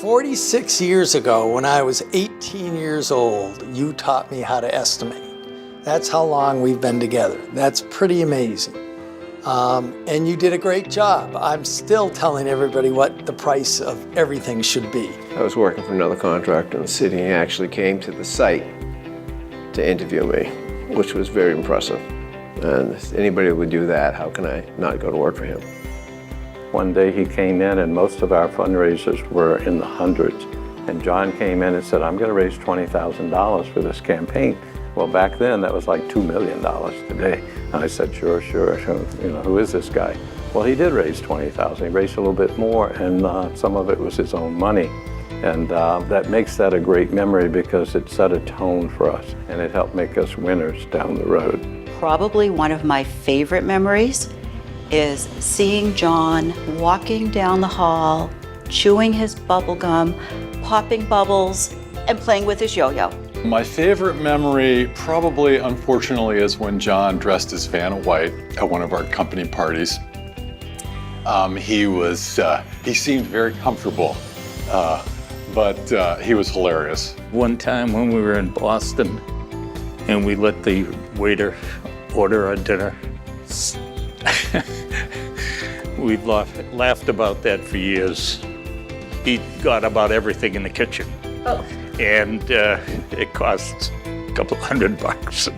46 years ago, when I was 18 years old, you taught me how to estimate. That's how long we've been together. That's pretty amazing. And you did a great job. I'm still telling everybody what the price of everything should be. I was working for another contractor in the city, and he actually came to the site to interview me, which was very impressive. And if anybody would do that, how can I not go to work for him? One day he came in and most of our fundraisers were in the hundreds. And John came in and said, I'm going to raise $20,000 for this campaign. Well, back then that was like $2 million today. And I said, sure. You know, who is this guy? Well, he did raise $20,000. He raised a little bit more, and some of it was his own money. And that makes that a great memory because it set a tone for us, and it helped make us winners down the road. Probably one of my favorite memories is seeing John walking down the hall, chewing his bubble gum, popping bubbles, and playing with his yo-yo. My favorite memory probably, unfortunately, is when John dressed as Vanna White at one of our company parties. He seemed very comfortable, but he was hilarious. One time when we were in Boston and we let the waiter order our dinner, we've laughed about that for years. He got about everything in the kitchen. Oh. And it cost a couple $100,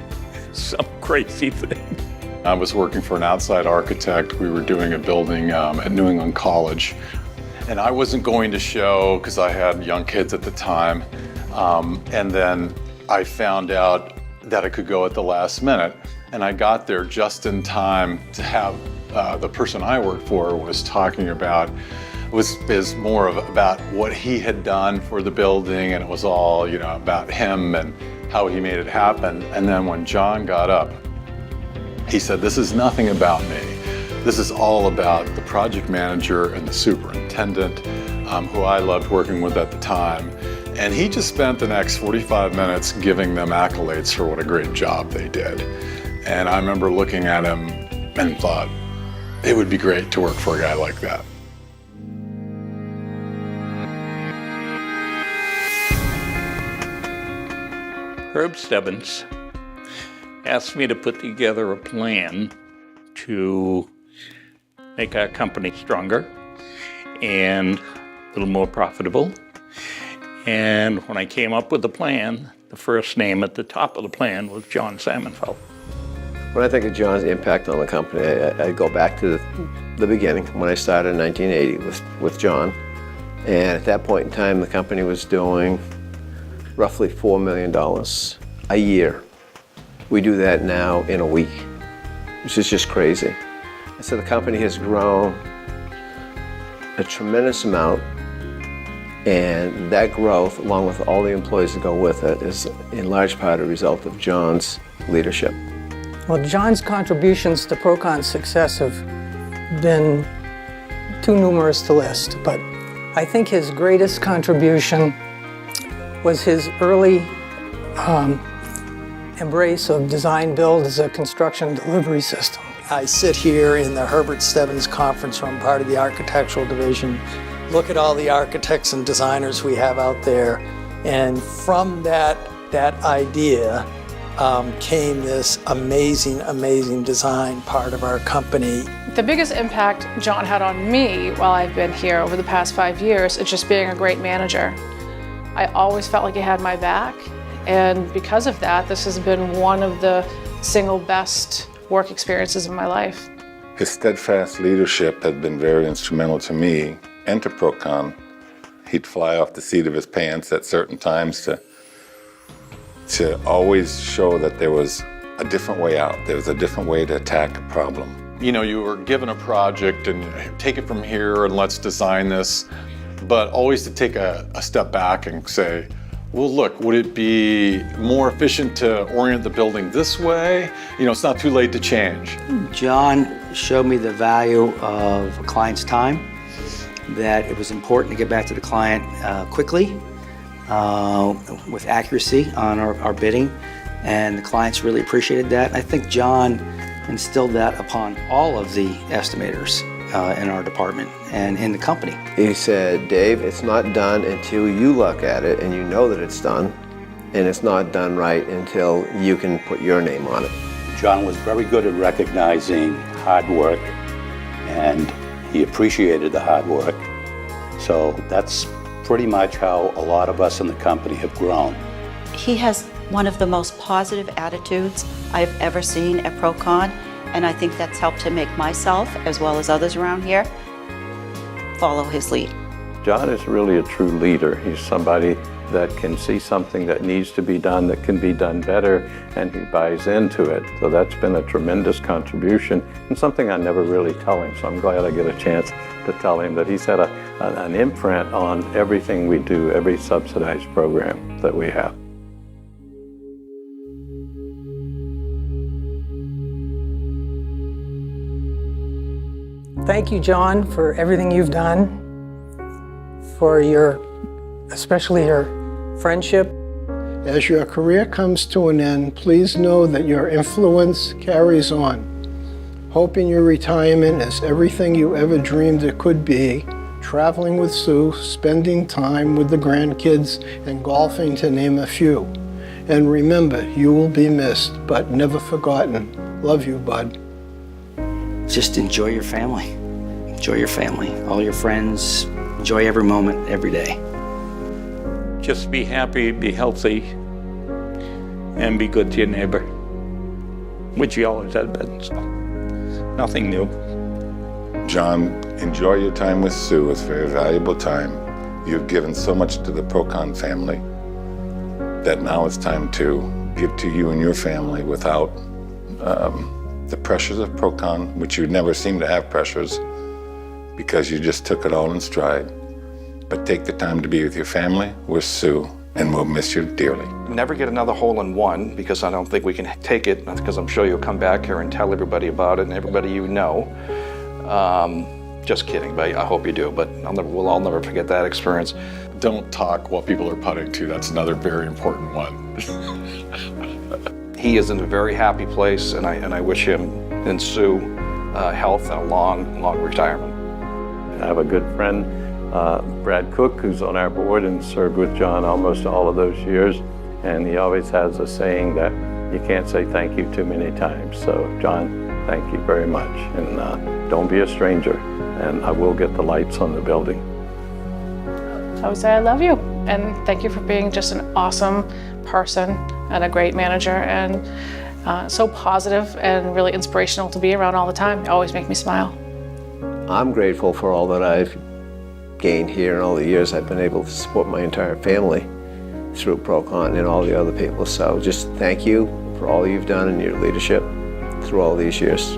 some crazy thing. I was working for an outside architect. We were doing a building at New England College. And I wasn't going to show because I had young kids at the time. And then I found out that I could go at the last minute. And I got there just in time to have the person I worked for was talking about is more of about what he had done for the building, and it was all, you know, about him and how he made it happen. And then when John got up, he said, this is nothing about me. This is all about the project manager and the superintendent, who I loved working with at the time. And he just spent the next 45 minutes giving them accolades for what a great job they did. And I remember looking at him and thought, it would be great to work for a guy like that. Herb Stebbins asked me to put together a plan to make our company stronger and a little more profitable. And when I came up with the plan, the first name at the top of the plan was John Samenfeld. When I think of John's impact on the company, I go back to the beginning, when I started in 1980 with John. And at that point in time, the company was doing roughly $4 million a year. We do that now in a week, which is just crazy. So the company has grown a tremendous amount, and that growth, along with all the employees that go with it, is in large part a result of John's leadership. Well, John's contributions to PROCON's success have been too numerous to list, but I think his greatest contribution was his early embrace of design build as a construction delivery system. I sit here in the Herbert Stebbins conference room, part of the architectural division, look at all the architects and designers we have out there, and from that idea came this amazing design part of our company. The biggest impact John had on me while I've been here over the past 5 years is just being a great manager. I always felt like he had my back, and because of that, this has been one of the single best work experiences of my life. His steadfast leadership has been very instrumental to me and to PROCON. He'd fly off the seat of his pants at certain times to always show that there was a different way out. There was a different way to attack a problem. You know, you were given a project and take it from here and let's design this, but always to take a step back and say, well, look, would it be more efficient to orient the building this way? You know, it's not too late to change. John showed me the value of a client's time, that it was important to get back to the client quickly, with accuracy on our bidding, and the clients really appreciated that. I think John instilled that upon all of the estimators, in our department and in the company. He said, Dave, it's not done until you look at it and you know that it's done, and it's not done right until you can put your name on it. John was very good at recognizing hard work, and he appreciated the hard work. So that's pretty much how a lot of us in the company have grown. He has one of the most positive attitudes I've ever seen at PROCON, and I think that's helped to make myself, as well as others around here, follow his lead. John is really a true leader. He's somebody that can see something that needs to be done, that can be done better, and he buys into it. So that's been a tremendous contribution, and something I never really tell him, so I'm glad I get a chance to tell him that he's had an imprint on everything we do, every subsidized program that we have. Thank you, John, for everything you've done, for especially your friendship. As your career comes to an end, please know that your influence carries on. Hoping your retirement is everything you ever dreamed it could be, traveling with Sue, spending time with the grandkids, and golfing, to name a few. And remember, you will be missed, but never forgotten. Love you, bud. Just enjoy your family. Enjoy your family, all your friends. Enjoy every moment, every day. Just be happy, be healthy, and be good to your neighbor, which you always have been, so nothing new. John, enjoy your time with Sue. It's a very valuable time. You've given so much to the PROCON family that now it's time to give to you and your family without the pressures of PROCON, which you never seem to have pressures because you just took it all in stride. But take the time to be with your family, with Sue, and we'll miss you dearly. Never get another hole in one, because I don't think we can take it, because I'm sure you'll come back here and tell everybody about it, and everybody you know. Just kidding, but I hope you do, but we'll all never forget that experience. Don't talk while people are putting too. That's another very important one. He is in a very happy place, and I wish him and Sue health and a long, long retirement. I have a good friend, Brad Cook, who's on our board and served with John almost all of those years, and he always has a saying that you can't say thank you too many times. So John, thank you very much, and don't be a stranger, and I will get the lights on the building. I would say I love you, and thank you for being just an awesome person and a great manager, and so positive and really inspirational to be around all the time. You always make me smile. I'm grateful for all that I've gained here and all the years I've been able to support my entire family through PROCON and all the other people. So just thank you for all you've done and your leadership through all these years.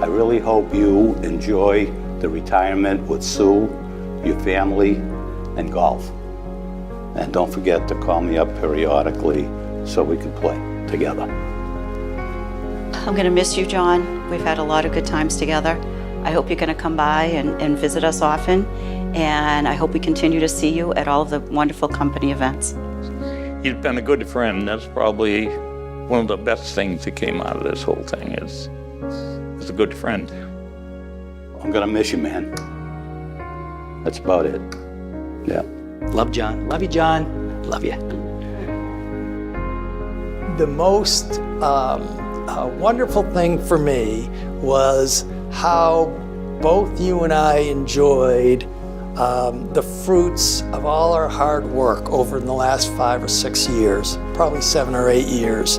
I really hope you enjoy the retirement with Sue, your family, and golf. And don't forget to call me up periodically so we can play together. I'm going to miss you, John. We've had a lot of good times together. I hope you're going to come by and visit us often, and I hope we continue to see you at all of the wonderful company events. He's been a good friend. That's probably one of the best things that came out of this whole thing is a good friend. I'm gonna miss you, man. That's about it. Yeah. Love John. Love you, John. Love you. The most wonderful thing for me was how both you and I enjoyed the fruits of all our hard work over the last 5 or 6 years, probably 7 or 8 years.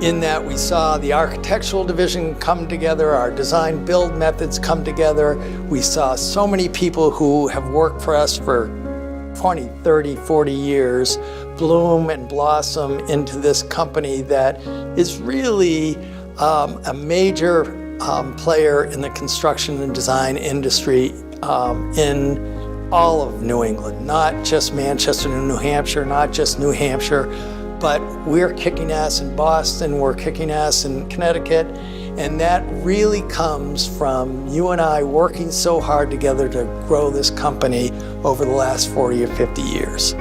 In that we saw the architectural division come together, our design build methods come together. We saw so many people who have worked for us for 20, 30, 40 years bloom and blossom into this company that is really a major player in the construction and design industry in all of New England, not just Manchester and New Hampshire, not just New Hampshire, but we're kicking ass in Boston, we're kicking ass in Connecticut, and that really comes from you and I working so hard together to grow this company over the last 40 or 50 years.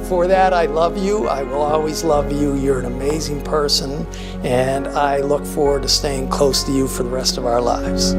For that, I love you. I will always love you. You're an amazing person, and I look forward to staying close to you for the rest of our lives.